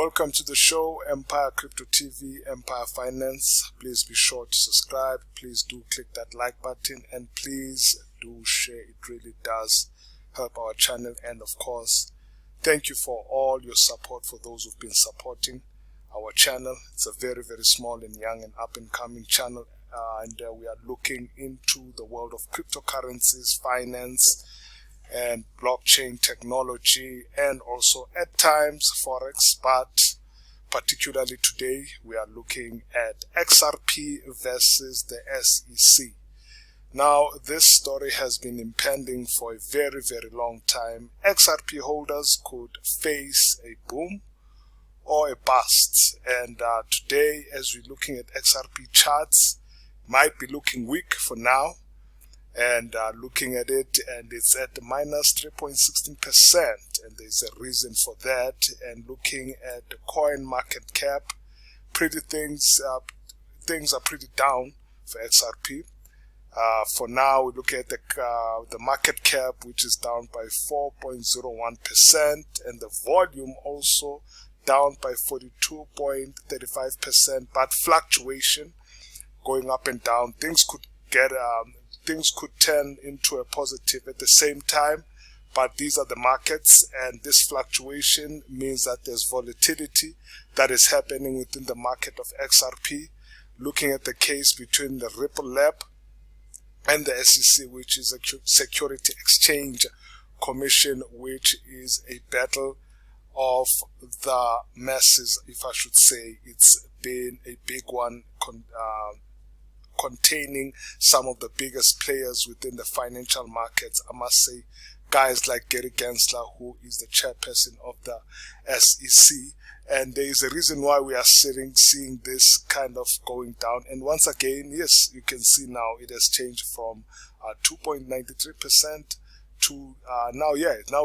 Welcome to the show, Empire Crypto TV, Empire Finance. Please be sure to subscribe. Please do click that like button and please do share. It really does help our channel. And of course, thank you for all your support for those who've been supporting our channel. It's a very, very small and young and up and coming channel. We are looking into the world of cryptocurrencies, finance, and blockchain technology, and also at times Forex, but particularly today we are looking at XRP versus the SEC. Now, this story has been impending for a very, very long time. XRP holders could face a boom or a bust, and today, as we're looking at XRP charts, might be looking weak for now. And looking at it, and it's at minus 3.16%, and there's a reason for that. And looking at the coin market cap, things are pretty down for XRP. For now, we look at the market cap, which is down by 4.01%, and the volume also down by 42.35%. But fluctuation going up and down. Things could turn into a positive at the same time, but these are the markets, and this fluctuation means that there's volatility that is happening within the market of XRP. Looking at the case between the Ripple Lab and the SEC, which is a Security Exchange Commission, which is a battle of the masses, if I should say. It's been a big one, containing some of the biggest players within the financial markets. I must say, guys like Gary Gensler, who is the chairperson of the SEC, and there is a reason why we are seeing this kind of going down. And once again, yes, you can see now it has changed from 2.93% to now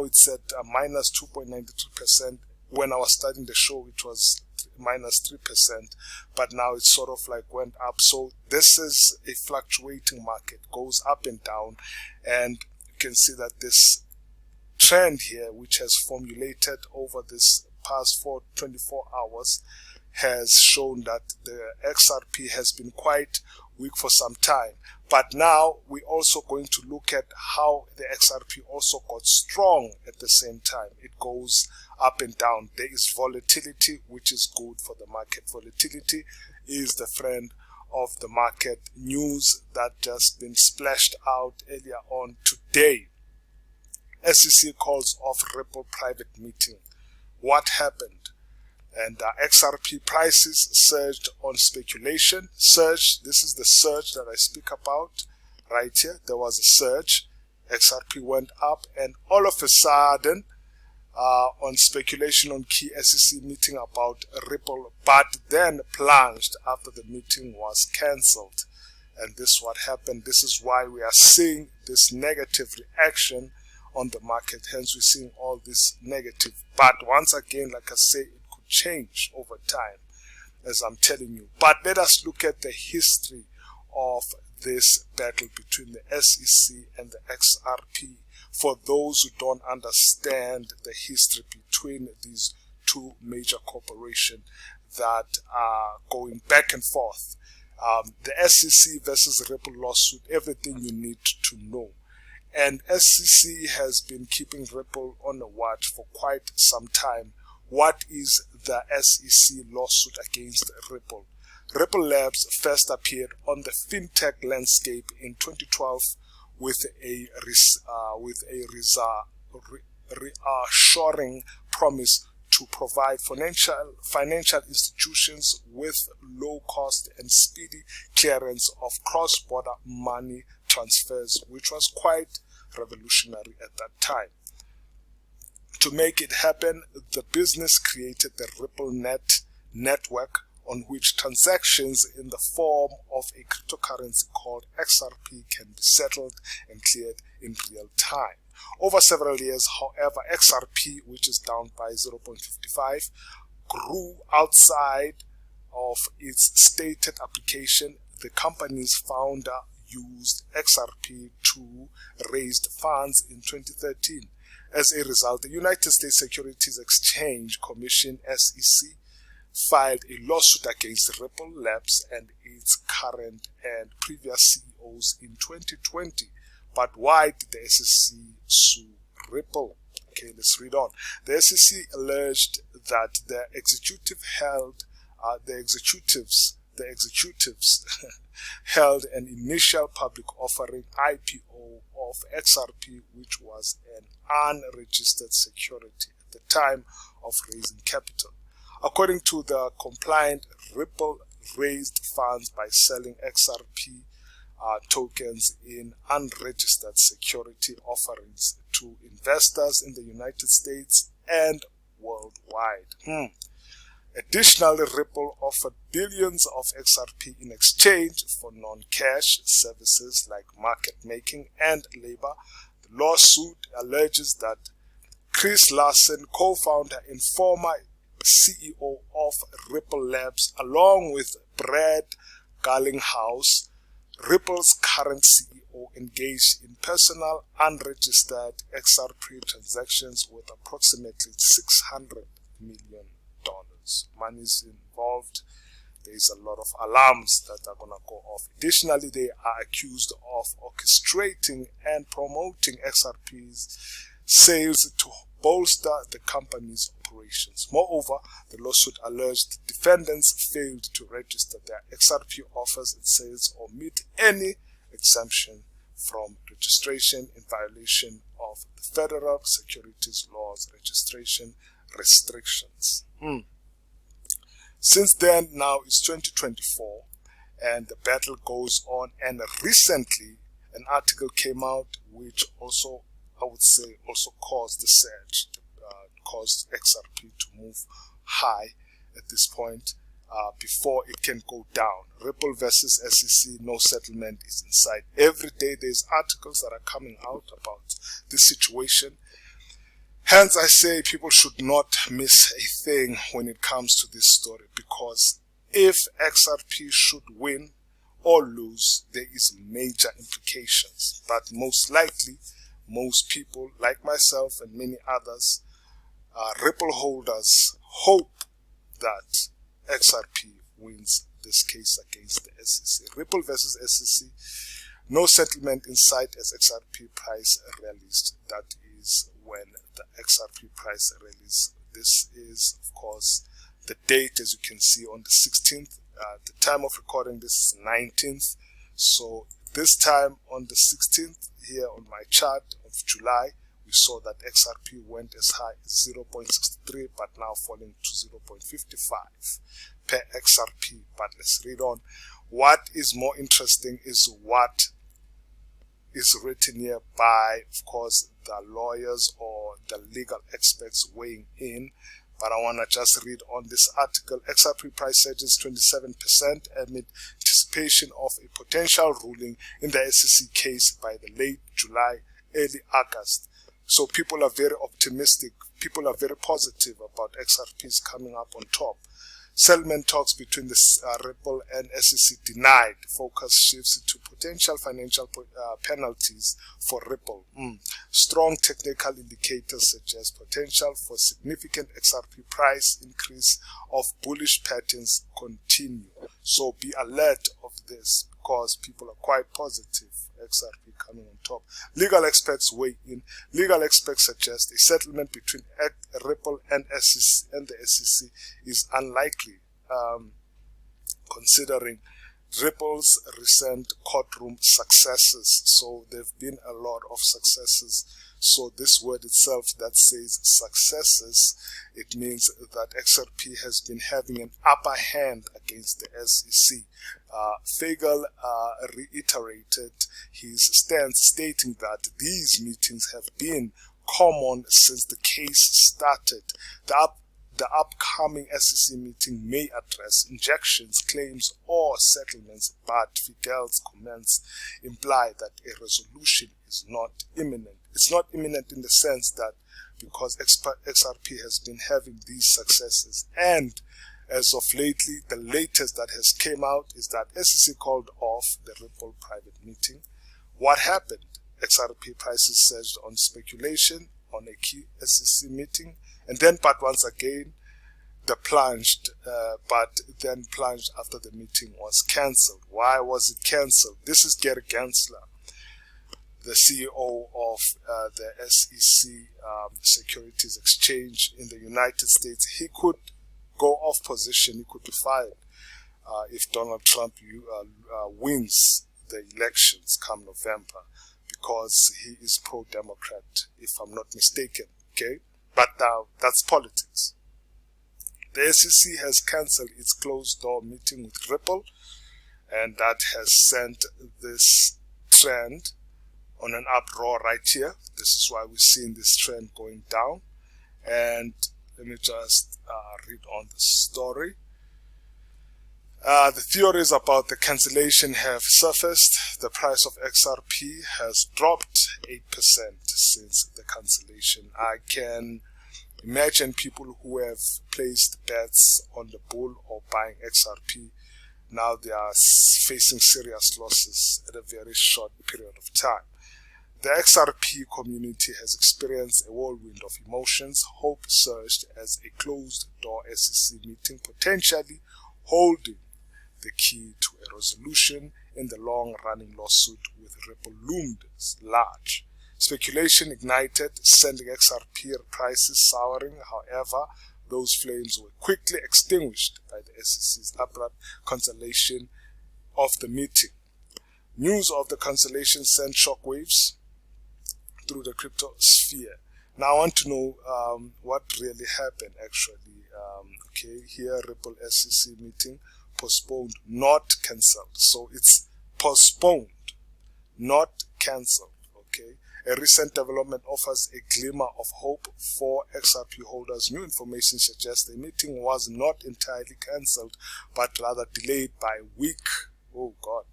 it's at minus 2.93%. When I was starting the show, it was minus 3%, but now it's sort of like went up. So this is a fluctuating market, goes up and down, and you can see that this trend here, which has formulated over this past 24 hours, has shown that the XRP has been quite weak for some time. But now we're also going to look at how the XRP also got strong at the same time. It goes up and down. There is volatility, which is good for the market. Volatility is the friend of the market. News that just been splashed out earlier on today. SEC calls off Ripple private meeting. What happened? And XRP prices surged on speculation. Surge, this is the surge that I speak about right here. There was a surge. XRP went up, and all of a sudden, on speculation on key SEC meeting about Ripple, but then plunged after the meeting was cancelled. And this is what happened. This is why we are seeing this negative reaction on the market. Hence, we're seeing all this negative. But once again, like I say, it could change over time, as I'm telling you. But let us look at the history of this battle between the SEC and the XRP. For those who don't understand the history between these two major corporations that are going back and forth, the SEC versus Ripple lawsuit, everything you need to know. And SEC has been keeping Ripple on the watch for quite some time. What is the SEC lawsuit against Ripple? Ripple Labs first appeared on the fintech landscape in 2012 with a reassuring promise to provide financial institutions with low cost and speedy clearance of cross-border money transfers, which was quite revolutionary at that time. To make it happen, the business created the RippleNet network, on which transactions in the form of a cryptocurrency called XRP can be settled and cleared in real time. Over several years, however, XRP, which is down by 0.55, grew outside of its stated application. The company's founder used XRP to raise funds in 2013. As a result, the United States Securities Exchange Commission, SEC, filed a lawsuit against Ripple Labs and its current and previous CEOs in 2020. But why did the SEC sue Ripple? Okay, let's read on. The SEC alleged that the executives held an initial public offering (IPO) of XRP, which was an unregistered security at the time of raising capital. According to the complaint, Ripple raised funds by selling XRP tokens in unregistered security offerings to investors in the United States and worldwide. Additionally, Ripple offered billions of XRP in exchange for non-cash services like market making and labor. The lawsuit alleges that Chris Larsen, co-founder and former CEO of Ripple Labs, along with Brad Garlinghouse, Ripple's current CEO, engaged in personal unregistered XRP transactions with approximately $600 million. Money is involved. There is a lot of alarms that are going to go off. Additionally, they are accused of orchestrating and promoting XRP's sales to bolster the company's operations. Moreover, the lawsuit alleged defendants failed to register their XRP offers and sales or meet any exemption from registration in violation of the federal securities laws registration restrictions. Since then, now it's 2024, and the battle goes on, and recently an article came out which also, I would say, also caused the surge, caused XRP to move high at this point before it can go down. Ripple versus SEC, no settlement is in sight. Every day there's articles that are coming out about this situation. Hence, I say people should not miss a thing when it comes to this story, because if XRP should win or lose, there is major implications. But most likely, most people like myself and many others, Ripple holders, hope that XRP wins this case against the SEC. Ripple versus SEC, no settlement in sight as XRP price released. That is when the XRP price release. This is, of course, the date, as you can see, on the 16th. The time of recording this is 19th. So this time on the 16th, here on my chart of July, we saw that XRP went as high as 0.63, but now falling to 0.55 per XRP. But let's read on. What is more interesting is what is written here by, of course, the lawyers or the legal experts weighing in. But I want to just read on this article. XRP price surges 27% amid anticipation of a potential ruling in the SEC case by the late July, early August. So people are very optimistic. People are very positive about XRP's coming up on top. Settlement talks between the Ripple and SEC denied. Focus shifts to potential financial penalties for Ripple. Strong technical indicators suggest potential for significant XRP price increase of bullish patterns continue. So be alert of this, because people are quite positive. XRP coming on top. Legal experts weigh in. Legal experts suggest a settlement between Ripple and the SEC is unlikely, considering Ripple's recent courtroom successes. So there have been a lot of successes. So this word itself that says successes, it means that XRP has been having an upper hand against the SEC. Fagel reiterated his stance, stating that these meetings have been common since the case started. The upcoming SEC meeting may address injections, claims, or settlements, but Fidel's comments imply that a resolution is not imminent. It's not imminent in the sense that because XRP has been having these successes, and as of lately, the latest that has came out is that SEC called off the Ripple private meeting. What happened? XRP prices surged on speculation on a key SEC meeting, and then but once again the plunged, but then plunged after the meeting was cancelled. Why was it cancelled? This is Gary Gensler, the CEO of the SEC Securities Exchange in the United States. He could go off position, he could be fired if Donald Trump wins the elections come November, because he is pro-Democrat, if I'm not mistaken, okay? But now, that's politics. The SEC has cancelled its closed-door meeting with Ripple, and that has sent this trend on an uproar right here. This is why we're seeing this trend going down. And let me just read on the story. The theories about the cancellation have surfaced. The price of XRP has dropped 8% since the cancellation. I can imagine people who have placed bets on the bull or buying XRP, now they are facing serious losses at a very short period of time. The XRP community has experienced a whirlwind of emotions. Hope surged as a closed-door SEC meeting, potentially holding the key to a resolution in the long-running lawsuit with Ripple loomed large. Speculation ignited, sending XRP prices soaring. However, those flames were quickly extinguished by the SEC's abrupt cancellation of the meeting. News of the cancellation sent shockwaves through the crypto sphere. Now I want to know what really happened actually. Okay, here Ripple SEC meeting postponed, not cancelled. So it's postponed, not cancelled. Okay, a recent development offers a glimmer of hope for XRP holders. New information suggests the meeting was not entirely cancelled, but rather delayed by a week. Oh God.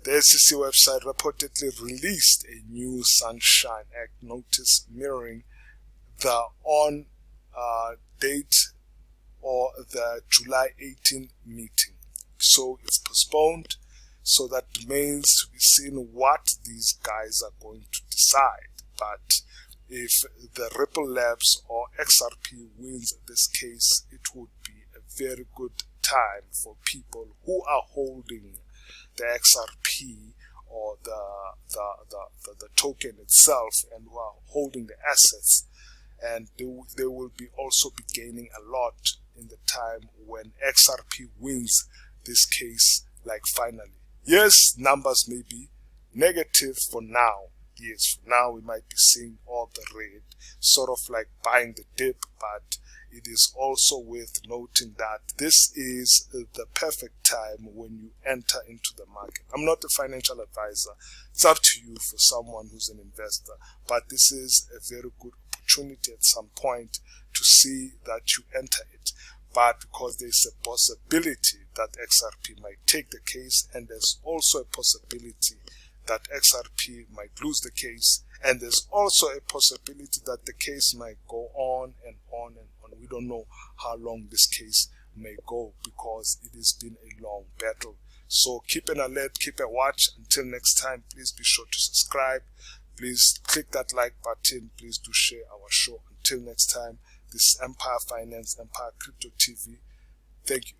The SEC website reportedly released a new Sunshine Act notice mirroring the on date or the July 18 meeting. So it's postponed. So that remains to be seen what these guys are going to decide. But if the Ripple Labs or XRP wins this case, it would be a very good time for people who are holding the XRP or the token itself, and who are holding the assets, and they will be also be gaining a lot in the time when XRP wins this case, like finally. Yes, numbers may be negative for now. Yes, for now we might be seeing all the red, sort of like buying the dip, but it is also worth noting that this is the perfect time when you enter into the market. I'm not a financial advisor. It's up to you for someone who's an investor, but this is a very good opportunity at some point to see that you enter it. But because there's a possibility that XRP might take the case, and there's also a possibility that XRP might lose the case, and there's also a possibility that the case might go on and on and on. We don't know how long this case may go, because it has been a long battle. So keep an alert, keep a watch. Until next time, please be sure to subscribe. Please click that like button. Please do share our show. Until next time, this is Empire Finance, Empire Crypto TV. Thank you.